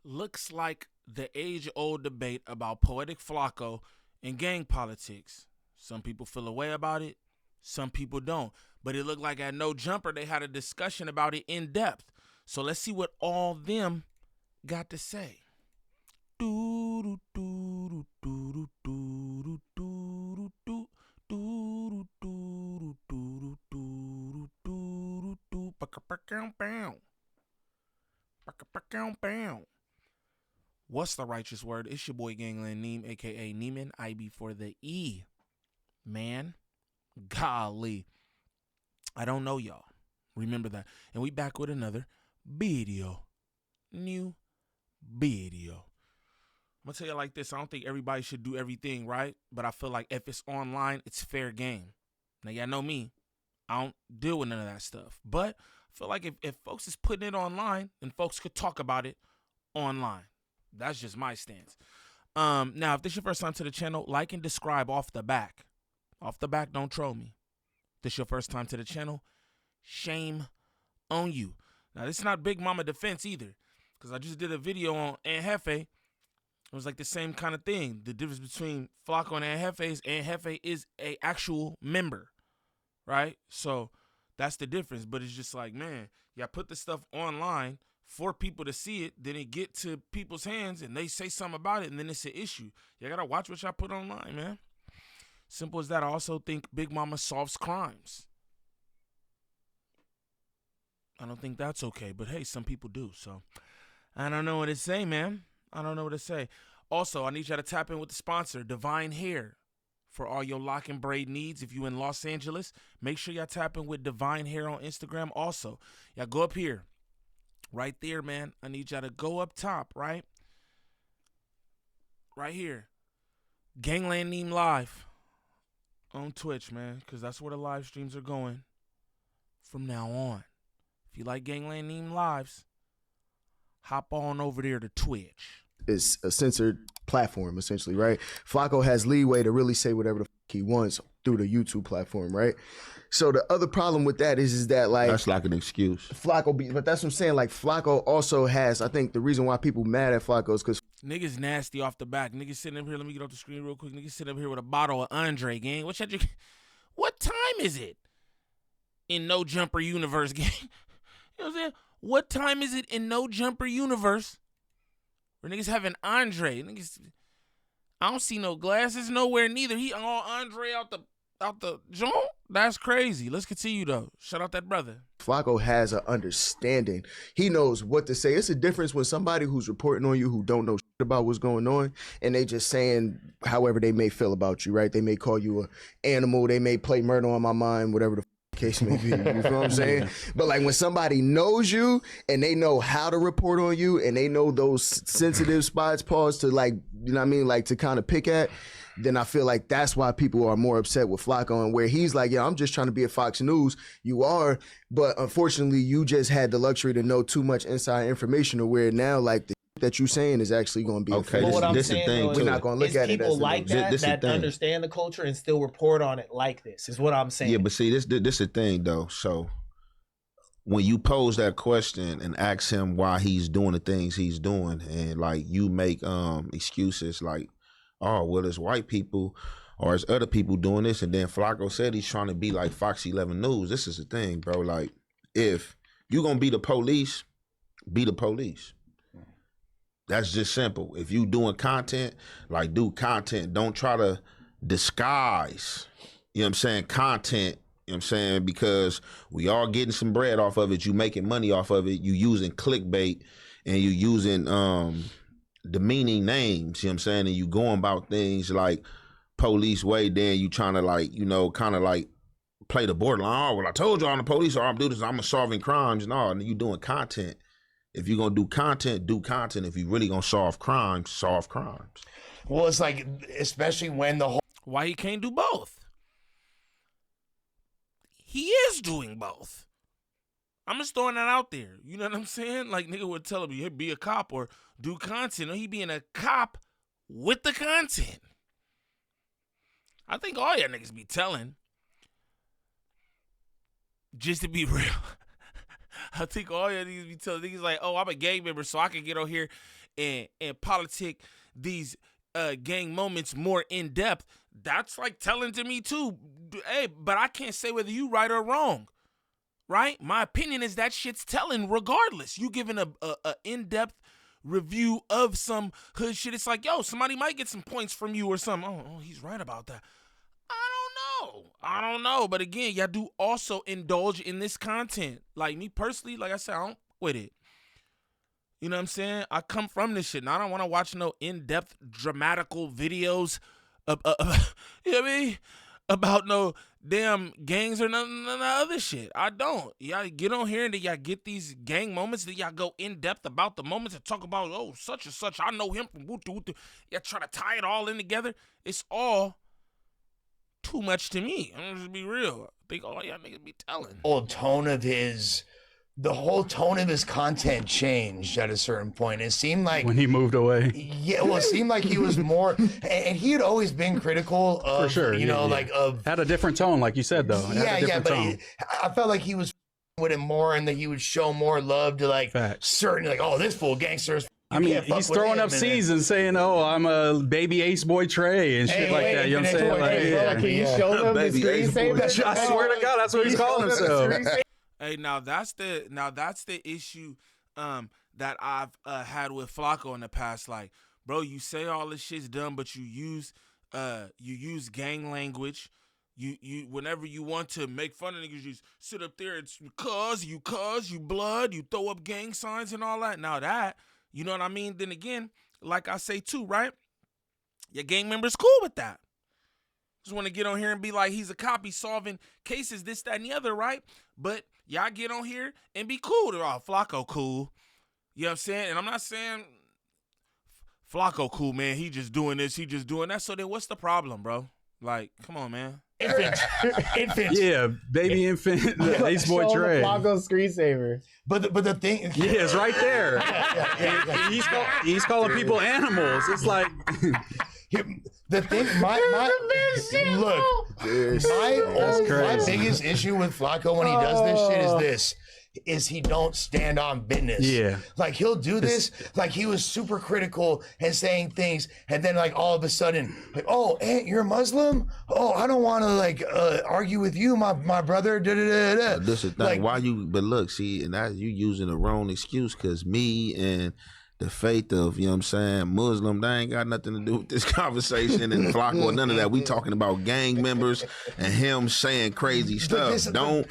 Looks like the age-old debate about Poetik Flakko and gang politics. Some people feel a way about it, some people don't. But it looked like at No Jumper they had a discussion about it in depth. So let's see what all them got to say. What's the righteous word? It's your boy Gangland Neem, aka Neiman, IB for the E. Man, golly. I don't know y'all. Remember that. And we back with another video. New video. I'm gonna tell you like this. I don't think everybody should do everything, right? But I feel like if it's online, it's fair game. Now, y'all know me. I don't deal with none of that stuff. But I feel like if folks is putting it online, then folks could talk about it online. That's just my stance. Now, if this is your first time to the channel, like and describe off the back. Off the back, don't troll me. If this is your first time to the channel, shame on you. Now, this is not Big Mama defense either, because I just did a video on Aunt Hefe. It was like the same kind of thing. The difference between Flakko and Aunt Hefe is Aunt Hefe is a actual member, right? So that's the difference. But it's just like, man, y'all put this stuff online for people to see it, then it get to people's hands and they say something about it, and then it's an issue. You gotta watch what y'all put online, man. Simple as that. I also think Big Mama solves crimes. I don't think that's okay, but hey, some people do. So I don't know what to say, man. I don't know what to say. Also, I need y'all to tap in with the sponsor, Divine Hair. For all your lock and braid needs, if you in Los Angeles, make sure y'all tap in with Divine Hair on Instagram. Also, y'all go up here. Right there, man. I need y'all to go up top, right? Right here. Gangland Neem Live on Twitch, man, because that's where the live streams are going from now on. If you like Gangland Neem Lives, hop on over there to Twitch. It's a censored platform, essentially, right? Flakko has leeway to really say whatever the fuck he wants through the YouTube platform, right? So the other problem with that is that, like, that's like an excuse. Flakko, but that's what I'm saying. Like, Flakko also has, I think the reason why people mad at Flakko is because niggas nasty off the back. Niggas sitting up here. Let me get off the screen real quick. Niggas sitting up here with a bottle of Andre, gang. What time is it in No Jumper Universe, gang? You know what I'm saying? What time is it in No Jumper Universe where niggas having Andre? Niggas, I don't see no glasses nowhere neither. He all Andre out the joint. That's crazy. Let's continue though. Shout out that brother. Flakko has an understanding. He knows what to say. It's a difference when somebody who's reporting on you who don't know shit about what's going on and they just saying however they may feel about you, right? They may call you an animal. They may play murder on my mind, whatever the case may be. You feel what I'm saying? But like when somebody knows you and they know how to report on you and they know those sensitive spots, pause to, like, you know what I mean? Like to kind of pick at, then I feel like that's why people are more upset with Flakko, and where he's like, yeah, I'm just trying to be at Fox News. You are, but unfortunately you just had the luxury to know too much inside information to where now like the that you saying is actually going to be okay. This This thing though, too. We're not going to look at it people as like that this that thing. understand the culture and still report on it like this is what I'm saying. Yeah, but see, this is the thing though. So when you pose that question and ask him why he's doing the things he's doing, and like you make excuses like, oh well, it's white people or it's other people doing this, and then Flakko said he's trying to be like Fox 11 News. This is the thing, bro. Like, if you gonna be the police, be the police. That's just simple. If you doing content, like do content. Don't try to disguise, you know what I'm saying, content, you know what I'm saying, because we are getting some bread off of it. You making money off of it. You using clickbait and you using demeaning names, you know what I'm saying, and you going about things like police way, then you trying to, like, you know, kind of like play the borderline. Oh, well, I told you I'm the police, or I'm doing this, I'm solving crimes and all, and you doing content. If you're gonna do content, do content. If you really gonna solve crimes, solve crimes. Well, it's like, especially when the whole Why he can't do both? He is doing both. I'm just throwing that out there. You know what I'm saying? Like, nigga would tell him, hey, be a cop or do content. Or he being a cop with the content. I think all y'all niggas be telling. Just to be real, I think all y'all niggas be telling niggas like, oh, I'm a gang member, so I can get on here and politic these gang moments more in depth. That's like telling to me too. Hey, but I can't say whether you right or wrong. Right? My opinion is that shit's telling regardless. You giving a in-depth review of some hood shit. It's like, yo, somebody might get some points from you or something. Oh, he's right about that. I don't know. But again, y'all do also indulge in this content. Like me personally, like I said, I don't with it. You know what I'm saying? I come from this shit, and I don't want to watch no in-depth dramatical videos of, you know what I mean? About no damn gangs or none of the other shit. I don't. Y'all get on here and then y'all get these gang moments. Then y'all go in depth about the moments and talk about, oh, such and such. I know him from woo-doo. Y'all try to tie it all in together. It's all too much to me. I'm just be real. I think all y'all niggas be telling. The whole tone of his content changed at a certain point. It seemed like when he moved away. Yeah, well, it seemed like he was more, and he had always been critical of, For sure, like of. Had a different tone, like you said, though. But I felt like he was with it more, and that he would show more love to like certain, like, oh, this fool gangster is. I mean, he's throwing up seasons saying, "Oh, I'm a baby Ace Boy Trey" and shit like that. You know what I'm saying? Like, can you show them the screensaver? I swear to God, that's what he's calling himself. Hey, now that's the issue that I've had with Flakko in the past. Like, bro, you say all this shit's done, but you use gang language. You whenever you want to make fun of niggas, you sit up there and you blood, you throw up gang signs and all that. Now that, you know what I mean? Then again, like I say too, right? Your gang member's cool with that. Just want to get on here and be like, he's a cop, he's solving cases, this, that, and the other, right? But y'all get on here and be cool. They're all Flakko cool. You know what I'm saying? And I'm not saying Flakko cool, man. He just doing this, he just doing that. So then what's the problem, bro? Like, come on, man. Infants. Yeah, baby infant, Ace Boy Trey. Flakko screensaver. But the thing, yeah, it's right there. He's calling people animals. It's like. The thing, my biggest issue with Flakko when he does this shit is he don't stand on business. Yeah. Like, he'll do this, like, he was super critical and saying things, and then, like, all of a sudden, like, oh, Aunt, you're Muslim? Oh, I don't want to, like, argue with you, my brother, da-da-da-da. This is the thing, like, but look, see, and that you using the wrong excuse, because me and the faith of, you know what I'm saying, Muslim, they ain't got nothing to do with this conversation and Flakko or none of that. We talking about gang members and him saying crazy stuff. Don't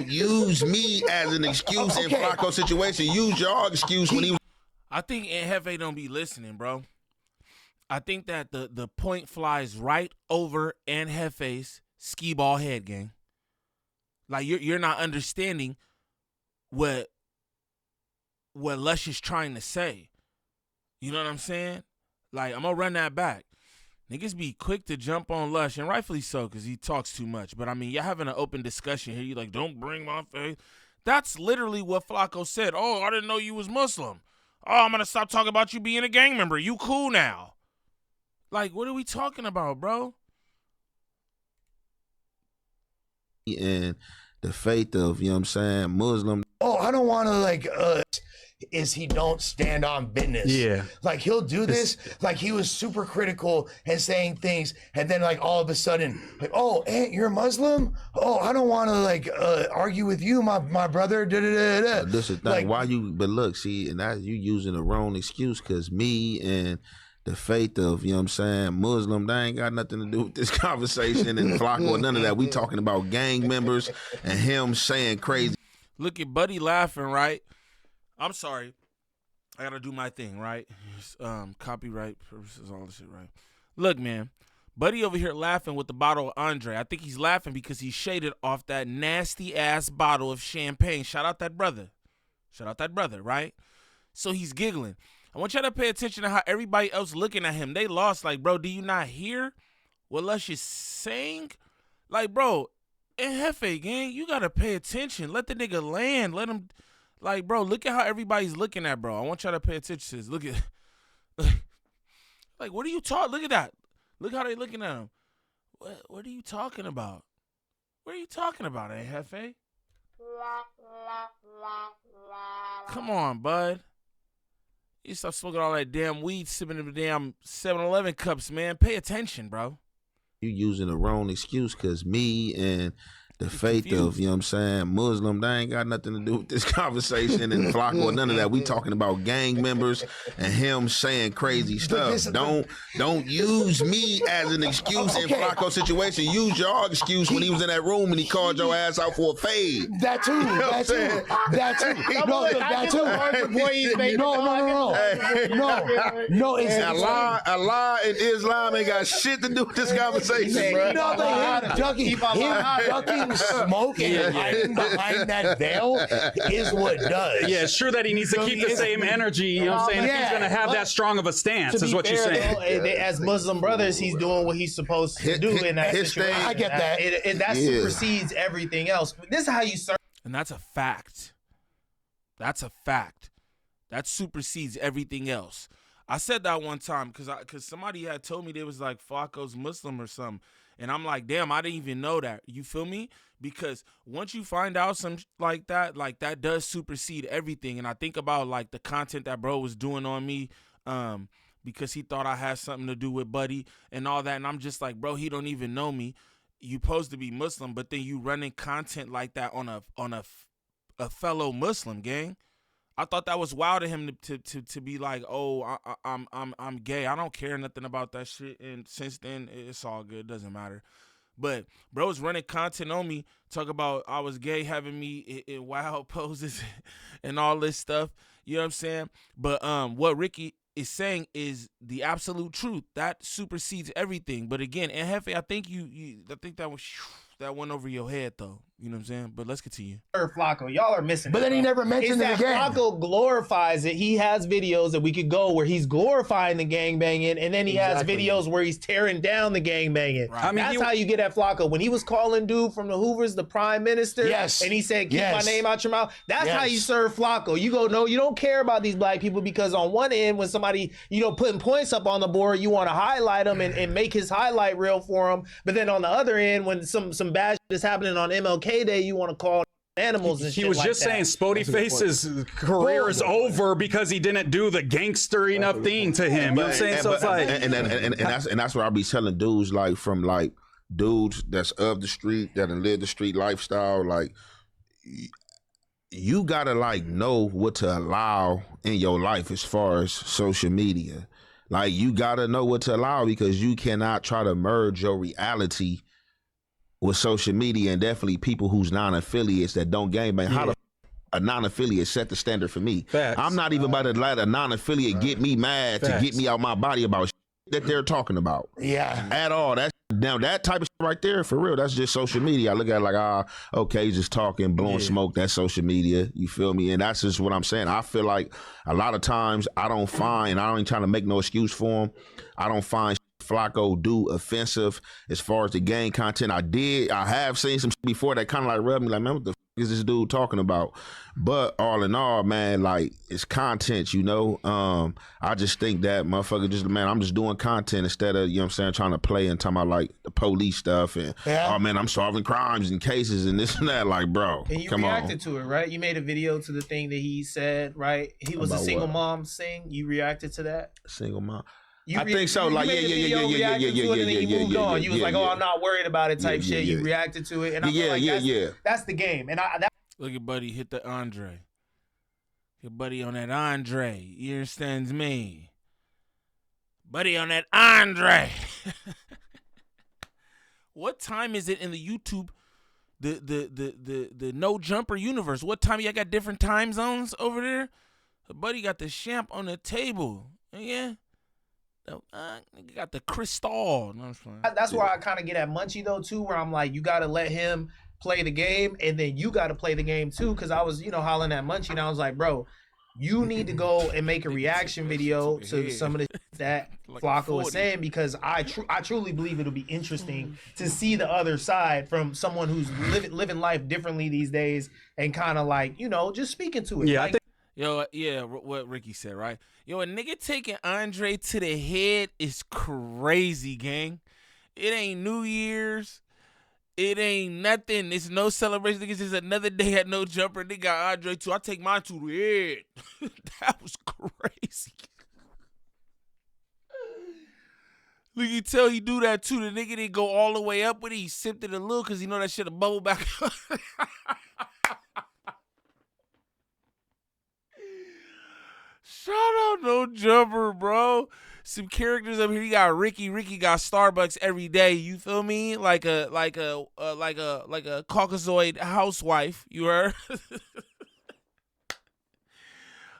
use me as an excuse in Flakko's situation. Use your excuse when he was. I think Aunt Hefe don't be listening, bro. I think that the point flies right over Aunt Hefe's skee ball head, gang. Like, you're not understanding what Lush is trying to say. You know what I'm saying? Like, I'm going to run that back. Niggas be quick to jump on Lush, and rightfully so, because he talks too much. But, I mean, you're having an open discussion here. You're like, don't bring my face. That's literally what Flakko said. Oh, I didn't know you was Muslim. Oh, I'm going to stop talking about you being a gang member. You cool now. Like, what are we talking about, bro? And the faith of, you know what I'm saying, Muslim. Oh, I don't want to, like, is he don't stand on business. Yeah. Like, he'll do this, like, he was super critical and saying things, and then, like, all of a sudden, like, oh, Aunt, you're Muslim? Oh, I don't want to, like, argue with you, my brother, da-da-da-da. This is the thing, like, but look, see, and that you using the wrong excuse, because me and the faith of, you know what I'm saying, Muslim, they ain't got nothing to do with this conversation and Flakko or none of that. We talking about gang members and him saying crazy. Look at Buddy laughing, right? I'm sorry. I got to do my thing, right? Copyright purposes, all this shit, right? Look, man. Buddy over here laughing with the bottle of Andre. I think he's laughing because he's shaded off that nasty-ass bottle of champagne. Shout out that brother. Right? So he's giggling. I want y'all to pay attention to how everybody else looking at him. They lost. Like, bro, do you not hear what Lush is saying? Like, bro, in Hefe, gang, you got to pay attention. Let the nigga land. Let him... Like, bro, look at how everybody's looking at, bro. I want y'all to pay attention to this. Look at, like, what are you talking? Look at that. Look how they looking at him. What are you talking about? What are you talking about, Hefe? Come on, bud. You stop smoking all that damn weed, sipping in the damn 7-Eleven cups, man. Pay attention, bro. You using the wrong excuse because me and the faith confused. of, you know what I'm saying, Muslim, they ain't got nothing to do with this conversation and Flakko or none of that. We talking about gang members and him saying crazy stuff. Don't use me as an excuse in Flakko's situation. Use your excuse when he was in that room and he called your ass out for a fade. That too. That too. That too. No, that too. No. It's Allah and Islam ain't got shit to do with this conversation, bro. No, him ducking smoke and hiding behind that veil is what does. Yeah, it's true that he needs to keep the same energy. You know what I'm saying? If he's going to have that strong of a stance, is what you're saying. Though, as Muslim brothers, he's doing what he's supposed to do in that situation. I get that. And that supersedes everything else. This is how you serve. And that's a fact. That's a fact. That supersedes everything else. I said that one time because somebody had told me they was like Flakko's Muslim or something. And I'm like, damn, I didn't even know that. You feel me? Because once you find out some like that does supersede everything. And I think about like the content that bro was doing on me because he thought I had something to do with Buddy and all that. And I'm just like, bro, he don't even know me. You supposed to be Muslim, but then you running content like that on a fellow Muslim, gang. I thought that was wild of him to be like, oh, I'm gay. I don't care nothing about that shit. And since then, it's all good. Doesn't matter. But bro's running content on me, talk about I was gay, having me in wild poses and all this stuff. You know what I'm saying? But what Ricky is saying is the absolute truth. That supersedes everything. But again, and Hefe, I think I think that went over your head though. You know what I'm saying? But let's continue. Flakko, y'all are missing. But then he never mentioned it again. Flakko glorifies it. He has videos that we could go where he's glorifying the gangbanging, and then he has videos where he's tearing down the gangbanging. Right. I mean, That's how you get at Flakko. When he was calling dude from the Hoovers the prime minister, and he said, keep my name out your mouth. That's how you serve Flakko. You go, no, you don't care about these black people because on one end, when somebody, putting points up on the board, you want to highlight him and make his highlight reel for him. But then on the other end, when some bad shit is happening on MLK Day, you want to call animals and shit. He was like just that. saying Spody Face's career is over because he didn't do the gangster enough thing to him. You know what I'm saying? So it's like, and that's what I be telling dudes like from like dudes that's of the street that live the street lifestyle. Like you gotta like know what to allow in your life as far as social media. Like you gotta know what to allow because you cannot try to merge your reality with social media and definitely people who's non-affiliates that don't gangbang. How the a non-affiliate set the standard for me? Facts. I'm not even about to let a non-affiliate get me mad to get me out my body about shit that they're talking about. Yeah. At all. That's now that type of shit right there, for real, that's just social media. I look at it like, okay, he's just talking, blowing smoke, that's social media. You feel me? And that's just what I'm saying. I feel like a lot of times I don't even trying to make no excuse for him. I don't find Flakko do offensive as far as the gang content. I have seen some shit before that kind of like rubbed me like, man, what the is this dude talking about? But all in all, man, like it's content, I just think that motherfucker I'm just doing content instead of, trying to play and talking about like the police stuff and oh man, I'm solving crimes and cases and this and that. Like, bro, and you come reacted to it, right? You made a video to the thing that he said, right? He was About a single what? mom sing. You reacted to that? Single mom. You I think so. Like, yeah. You moved on. You was like, oh, I'm not worried about it type shit. Yeah. You reacted to it. And I feel like that's the game. And Look at Buddy hit the Andre. Your buddy on that Andre. You understands me? Buddy on that Andre. What time is it in the YouTube, the no jumper universe? What time y'all got different time zones over there? Buddy got the champ on the table. Yeah. Got the crystal. No, that's where I kind of get at Munchie though too, where I'm like, you got to let him play the game, and then you got to play the game too. Because I was, hollering at Munchie, and I was like, bro, you need to go and make a reaction video to some of the that Flakko was saying, because I truly believe it'll be interesting to see the other side from someone who's living life differently these days, and kind of like, just speaking to it. Yeah, like, what Ricky said, right? Yo, a nigga taking Andre to the head is crazy, gang. It ain't New Year's. It ain't nothing. It's no celebration. Niggas just another day at no jumper. They got Andre too. I take mine to the head. That was crazy. Look, you tell he do that too. The nigga didn't go all the way up with it. He sipped it a little because he know that shit a bubble back up. Shout out No Jumper, bro. Some characters up here. You got Ricky. Ricky got Starbucks every day. You feel me? Like a Caucasoid housewife. You heard?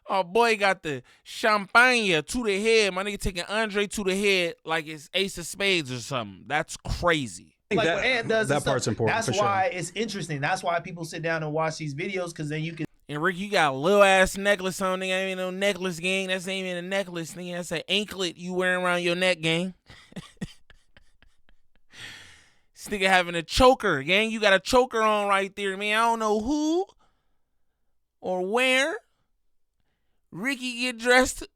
Oh boy, got the champagne to the head. My nigga taking Andre to the head like it's Ace of Spades or something. That's crazy. Like what Ant does. That part's important. That's why it's interesting. That's why people sit down and watch these videos, because then you can. And Rick, you got a little ass necklace on, nigga. Ain't no necklace, gang. That's ain't even a necklace, nigga. That's an anklet you wearing around your neck, gang. This nigga having a choker, gang. You got a choker on right there, man. I don't know who or where Ricky get dressed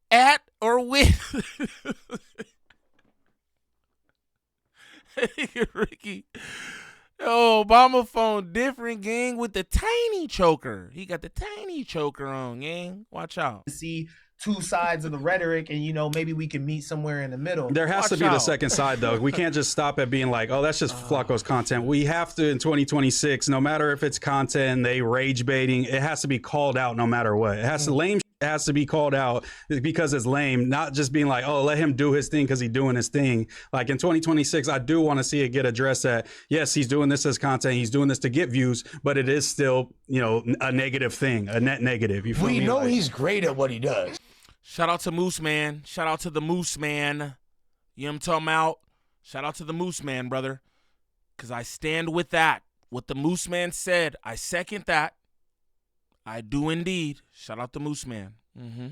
at or with. Ricky. Oh, Obama phone different, gang, with the tiny choker. He got the tiny choker on, gang. Watch out. See two sides of the rhetoric, and maybe we can meet somewhere in the middle. There has to be the second side, though. We can't just stop at being like, oh, that's just Flakko's content. We have to, in 2026, no matter if it's content, they rage baiting, it has to be called out no matter what. It has to lame. It has to be called out because it's lame, not just being like, oh, let him do his thing because he's doing his thing. Like in 2026, I do want to see it get addressed that, yes, he's doing this as content. He's doing this to get views, but it is still, a negative thing, a net negative. You feel me? We know he's great at what he does. Shout out to Moose Man. Shout out to the Moose Man. You know what I'm talking about? Shout out to the Moose Man, brother. Because I stand with that. What the Moose Man said, I second that. I do indeed. Shout out to Moose Man. Mm-hmm.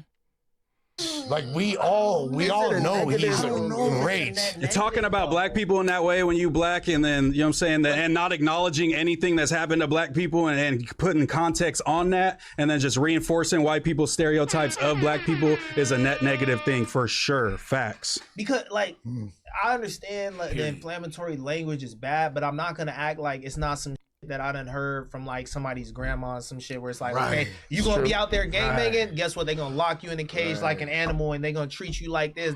Like we all know he's great. You're talking about black people in that way when you black, and then you know what I'm saying, and not acknowledging anything that's happened to black people and putting context on that, and then just reinforcing white people's stereotypes of black people is a net negative thing for sure. Facts. Because I understand the inflammatory language is bad, but I'm not gonna act like it's not some that I done heard from like somebody's grandma or some shit where it's like, okay, you gonna be out there gangbanging, guess what? They gonna lock you in a cage like an animal, and they gonna treat you like this,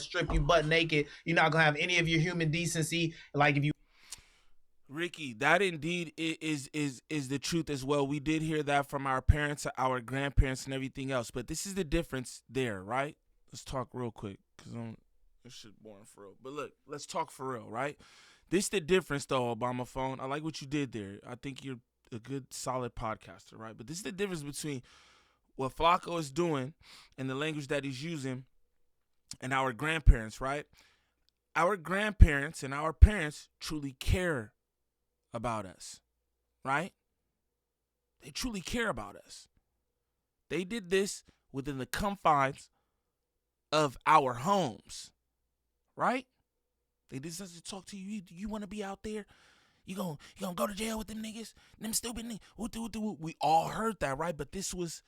strip you butt naked. You're not gonna have any of your human decency. Like if you Ricky, that indeed is the truth as well. We did hear that from our parents, our grandparents, and everything else. But this is the difference there, right? Let's talk real quick, because this shit boring for real. But look, let's talk for real, right? This the difference, though, Obama phone. I like what you did there. I think you're a good, solid podcaster, right? But this is the difference between what Flakko is doing and the language that he's using and our grandparents, right? Our grandparents and our parents truly care about us, right? They truly care about us. They did this within the confines of our homes, right? They just to talk to you. You want to be out there? You gonna go to jail with them niggas? Them stupid niggas? We all heard that, right? But this was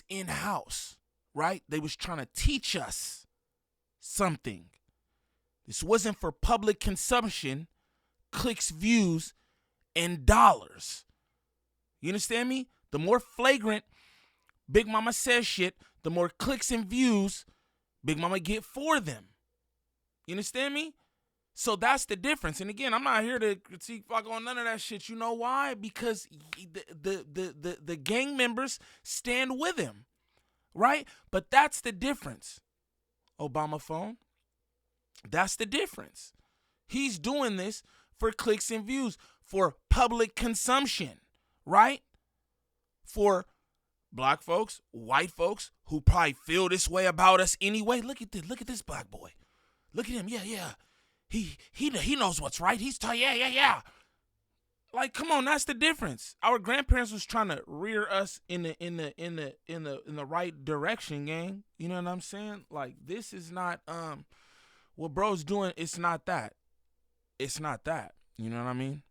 in-house, right? They was trying to teach us something. This wasn't for public consumption, clicks, views, and dollars. You understand me? The more flagrant Big Mama says shit, the more clicks and views Big Mama get for them. You understand me? So that's the difference. And again, I'm not here to critique Flakko on none of that shit. You know why? Because the gang members stand with him, right? But that's the difference, Obama phone. That's the difference. He's doing this for clicks and views, for public consumption, right? For black folks, white folks who probably feel this way about us anyway. Look at this black boy. Look at him. Yeah. He knows what's right. He's telling, yeah. Like, come on, that's the difference. Our grandparents was trying to rear us in the right direction, gang. You know what I'm saying? Like, this is not what bro's doing. It's not that. It's not that. You know what I mean?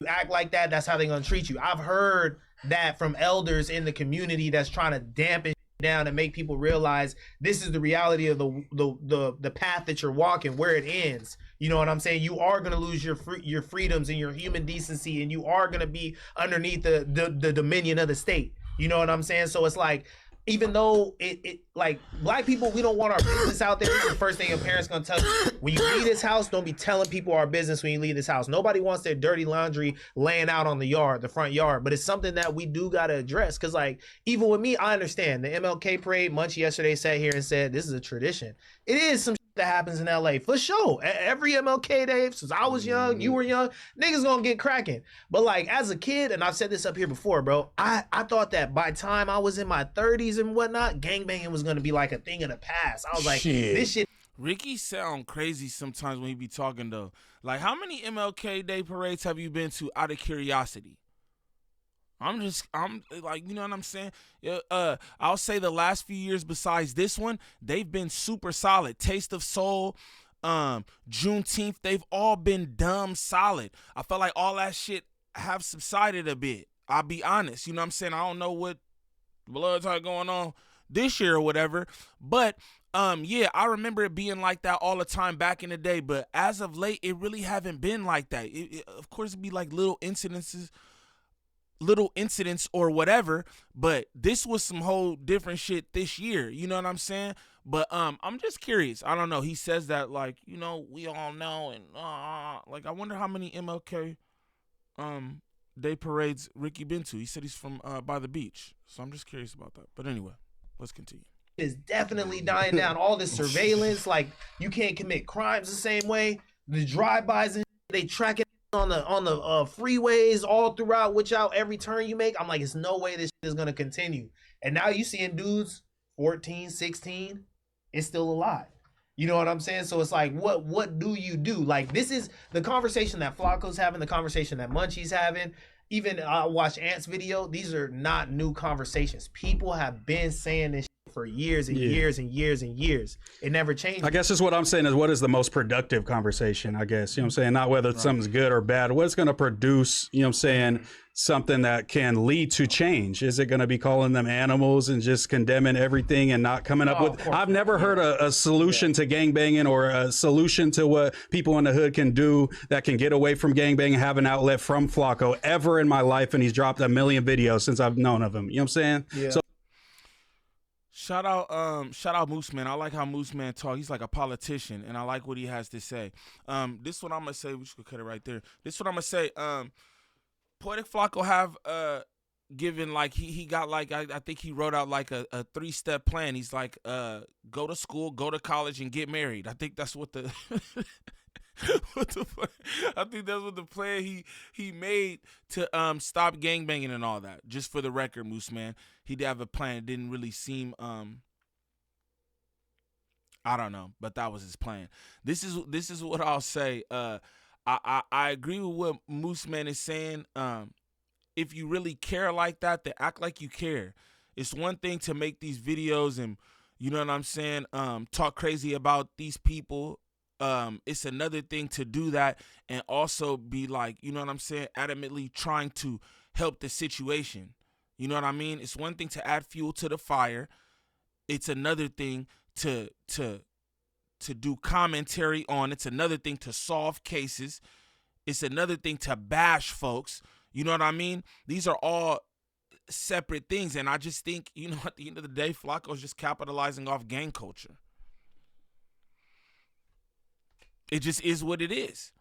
You act like that, that's how they're gonna treat you. I've heard that from elders in the community that's trying to dampen down and make people realize this is the reality of the path that you're walking, where it ends. You know what I'm saying? You are gonna lose your freedoms and your human decency, and you are gonna be underneath the dominion of the state. You know what I'm saying? So it's like, even though it like black people, we don't want our business out there. The first thing your parents gonna tell you when you leave this house, don't be telling people our business when you leave this house. Nobody wants their dirty laundry laying out on the front yard. But it's something that we do gotta address. Cause like, even with me, I understand the MLK parade. Munchie yesterday sat here and said this is a tradition. It is some that happens in LA for sure. Every MLK day since I was young, you were young, niggas gonna get cracking. But like, as a kid, and I've said this up here before, bro, I thought that by time I was in my 30s and whatnot, gangbanging was gonna be like a thing of the past. I was like, this shit. Ricky sound crazy sometimes when he be talking though. Like, how many MLK Day parades have you been to out of curiosity? I'm like, you know what I'm saying? I'll say the last few years besides this one, they've been super solid. Taste of Soul, Juneteenth, they've all been dumb solid. I felt like all that shit have subsided a bit. I'll be honest. You know what I'm saying? I don't know what blood type going on this year or whatever. But yeah, I remember it being like that all the time back in the day. But as of late, it really haven't been like that. Of course, it'd be like little incidents or whatever, but this was some whole different shit this year, you know what I'm saying? But I'm just curious. I don't know. He says that, like, you know, we all know, and like, I wonder how many MLK Day parades Ricky been to. He said he's from by the beach, so I'm just curious about that. But anyway, let's continue. Is definitely dying down. All this surveillance, like, you can't commit crimes the same way. The drive-bys and they track it on the freeways all throughout, which out every turn you make. I'm like, it's no way this shit is gonna continue. And now you seeing dudes 14, 16, it's still alive. You know what I'm saying? So it's like, what do you do? Like, this is the conversation that Flacco's having, the conversation that Munchie's having. Even I watched Ant's video. These are not new conversations. People have been saying this for years and years and years and years. It never changed. I guess that's what I'm saying is, what is the most productive conversation, I guess. You know what I'm saying? Not whether something's good or bad. What's going to produce, you know what I'm saying, something that can lead to change? Is it going to be calling them animals and just condemning everything and not coming up with... I've never heard a solution to gangbanging, or a solution to what people in the hood can do that can get away from gangbanging and have an outlet from Flacco ever in my life. And he's dropped a million videos since I've known of him. You know what I'm saying? Yeah. So, Shout out Moose Man. I like how Moose Man talk. He's like a politician, and I like what he has to say. This what I'm gonna say. We should cut it right there. This what I'm gonna say. Poetik Flakko have given, like, he got, like, I think he wrote out like a 3-step plan. He's like, go to school, go to college, and get married. I think that's what the I think that's what the plan he made to stop gangbanging and all that. Just for the record, Moose Man, he did have a plan. It didn't really seem I don't know, but that was his plan. This is what I'll say. I agree with what Moose Man is saying. If you really care like that, then act like you care. It's one thing to make these videos and, you know what I'm saying, talk crazy about these people. It's another thing to do that and also be like, you know what I'm saying, adamantly trying to help the situation. You know what I mean? It's one thing to add fuel to the fire. It's another thing to do commentary on. It's another thing to solve cases. It's another thing to bash folks. You know what I mean? These are all separate things. And I just think, you know, at the end of the day, Flacco's just capitalizing off gang culture. It just is what it is.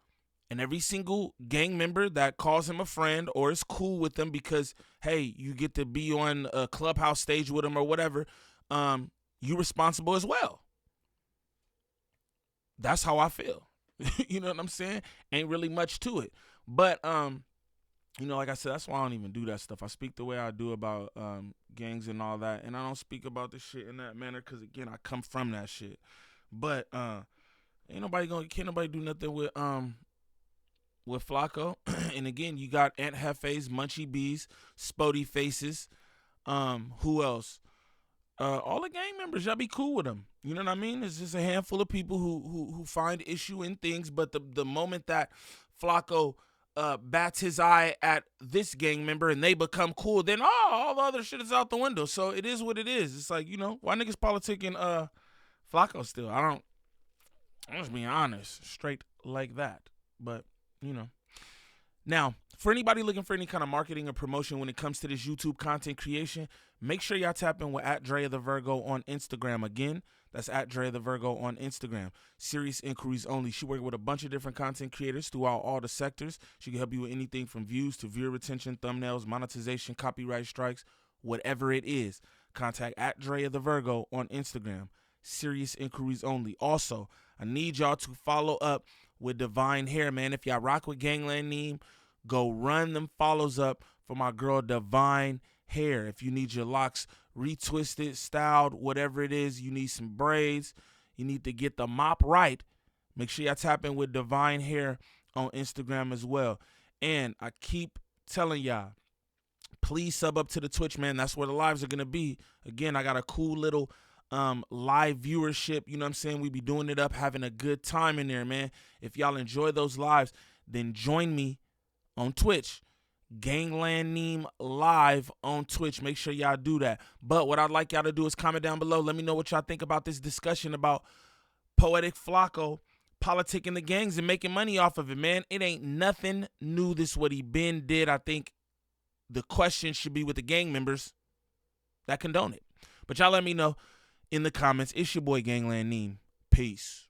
And every single gang member that calls him a friend or is cool with him because, hey, you get to be on a clubhouse stage with him or whatever, you responsible as well. That's how I feel. You know what I'm saying? Ain't really much to it. But, you know, like I said, that's why I don't even do that stuff. I speak the way I do about gangs and all that. And I don't speak about this shit in that manner because, again, I come from that shit. But can't nobody do nothing with Flacco. And again, you got Ant Hefes, Munchie B's, Spody Faces. Who else? All the gang members, y'all be cool with them. You know what I mean? It's just a handful of people who find issue in things. But the moment that Flacco bats his eye at this gang member and they become cool, then all the other shit is out the window. So it is what it is. It's like, you know, why niggas politicking Flacco still? I'm just being honest, straight like that. But, you know. Now, for anybody looking for any kind of marketing or promotion when it comes to this YouTube content creation, make sure y'all tap in with @DreaTheVirgo on Instagram. Again, that's @DreaTheVirgo on Instagram. Serious inquiries only. She works with a bunch of different content creators throughout all the sectors. She can help you with anything from views to viewer retention, thumbnails, monetization, copyright strikes, whatever it is. Contact @DreaTheVirgo on Instagram. Serious inquiries only. Also, I need y'all to follow up with Divine Hair, man. If y'all rock with Gangland Neem, go run them follows up for my girl Divine Hair. If you need your locks retwisted, styled, whatever it is, you need some braids, you need to get the mop right, make sure y'all tap in with Divine Hair on Instagram as well. And I keep telling y'all, please sub up to the Twitch, man. That's where the lives are going to be. Again, I got a cool little live viewership. You know what I'm saying? We be doing it up, having a good time in there, man. If y'all enjoy those lives, then join me on Twitch. Gangland Neem live on Twitch. Make sure y'all do that. But what I'd like y'all to do is comment down below. Let me know what y'all think about this discussion about Poetik Flakko politicking the gangs and making money off of it, man. It ain't nothing new. This what he been did. I think the question should be with the gang members that condone it. But y'all let me know in the comments. It's your boy Gangland Neem. Peace.